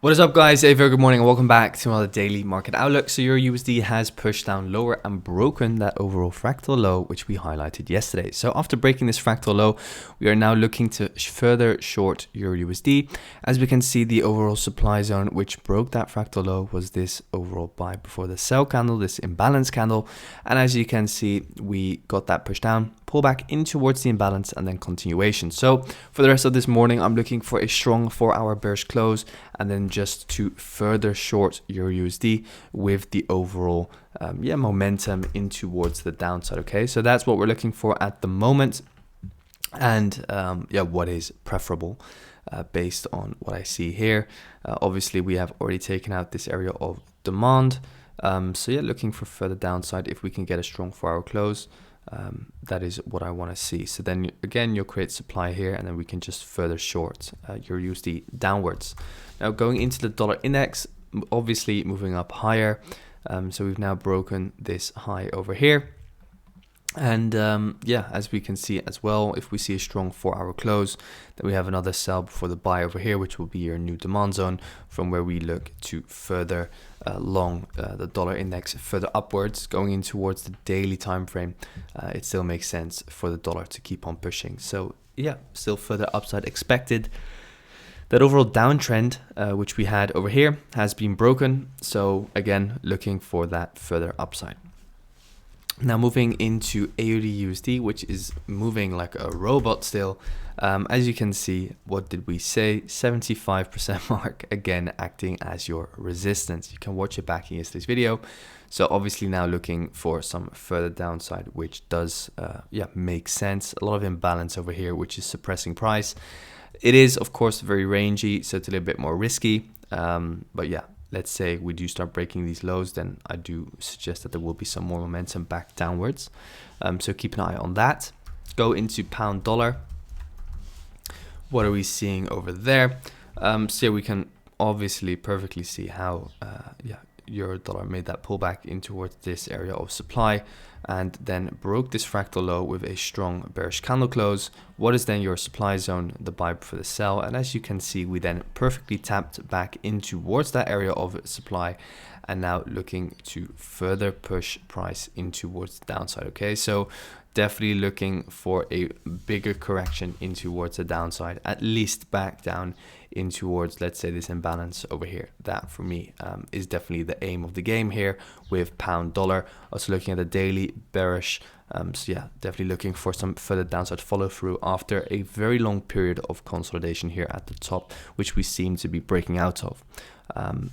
What is up, guys? A very good morning and welcome back to another daily market outlook. So EURUSD has pushed down lower and broken that overall fractal low, which we highlighted yesterday. So after breaking this fractal low, we are now looking to further short EURUSD. As we can see, the overall supply zone, which broke that fractal low, was this overall buy before the sell candle, this imbalance candle. And as you can see, we got that push down, pull back in towards the imbalance, and then continuation. So for the rest of this morning, I'm looking for a strong 4-hour bearish close and then just to further short EURUSD with the overall momentum in towards the downside. Okay, so that's what we're looking for at the moment, and what is preferable based on what I see here. Obviously, we have already taken out this area of demand, so yeah, looking for further downside if we can get a strong 4-hour close. That is what I want to see. So then again, you'll create supply here, and then we can just further short EURUSD downwards. Now going into the dollar index, obviously moving up higher. So we've now broken this high over here. And as we can see as well, if we see a strong 4-hour close, then we have another sell before the buy over here, which will be your new demand zone from where we look to further long the dollar index further upwards. Going in towards the daily time frame, it still makes sense for the dollar to keep on pushing. So yeah, still further upside expected. That overall downtrend, which we had over here, has been broken. So again, looking for that further upside. Now moving into AUDUSD, which is moving like a robot still. As you can see, what did we say? 75% mark, again acting as your resistance. You can watch it back in yesterday's video. So obviously now looking for some further downside, which does make sense. A lot of imbalance over here, which is suppressing price. It is of course very rangy, so it's a little bit more risky. But yeah, let's say we do start breaking these lows, then I do suggest that there will be some more momentum back downwards. So keep an eye on that. Go into pound dollar. What are we seeing over there? So yeah, we can obviously perfectly see how euro dollar made that pullback in towards this area of supply and then broke this fractal low with a strong bearish candle close. What is then your supply zone? The buy for the sell. And as you can see, we then perfectly tapped back in towards that area of supply and now looking to further push price in towards the downside. Okay, so definitely looking for a bigger correction in towards the downside, at least back down in towards, let's say, this imbalance over here. That for me is definitely the aim of the game here with pound dollar. Also looking at the daily bearish. So yeah, definitely looking for some further downside follow through after a very long period of consolidation here at the top, which we seem to be breaking out of.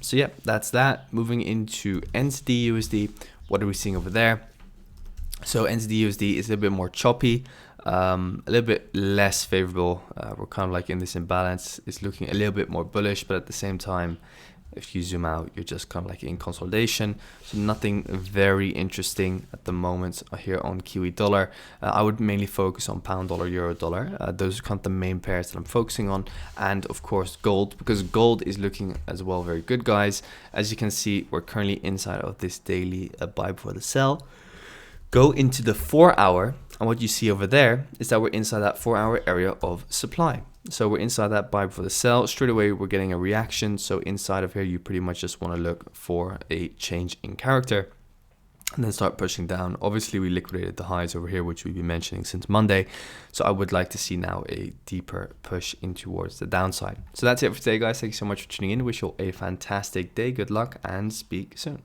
So yeah, that's that. Moving into NZDUSD, what are we seeing over there? So NZDUSD is a little bit more choppy, a little bit less favorable. We're kind of like in this imbalance. It's looking a little bit more bullish, but at the same time, if you zoom out, you're just kind of like in consolidation. So nothing very interesting at the moment here on Kiwi dollar. I would mainly focus on pound dollar, euro dollar. Those are kind of the main pairs that I'm focusing on. And of course, gold, because gold is looking as well very good, guys. As you can see, we're currently inside of this daily buy before the sell. Go into the 4-hour, and what you see over there is that we're inside that 4-hour area of supply. So we're inside that buy before the sell. Straight away, we're getting a reaction. So inside of here, you pretty much just want to look for a change in character and then start pushing down. Obviously, we liquidated the highs over here, which we've been mentioning since Monday. So I would like to see now a deeper push in towards the downside. So that's it for today, guys. Thank you so much for tuning in. Wish you all a fantastic day. Good luck and speak soon.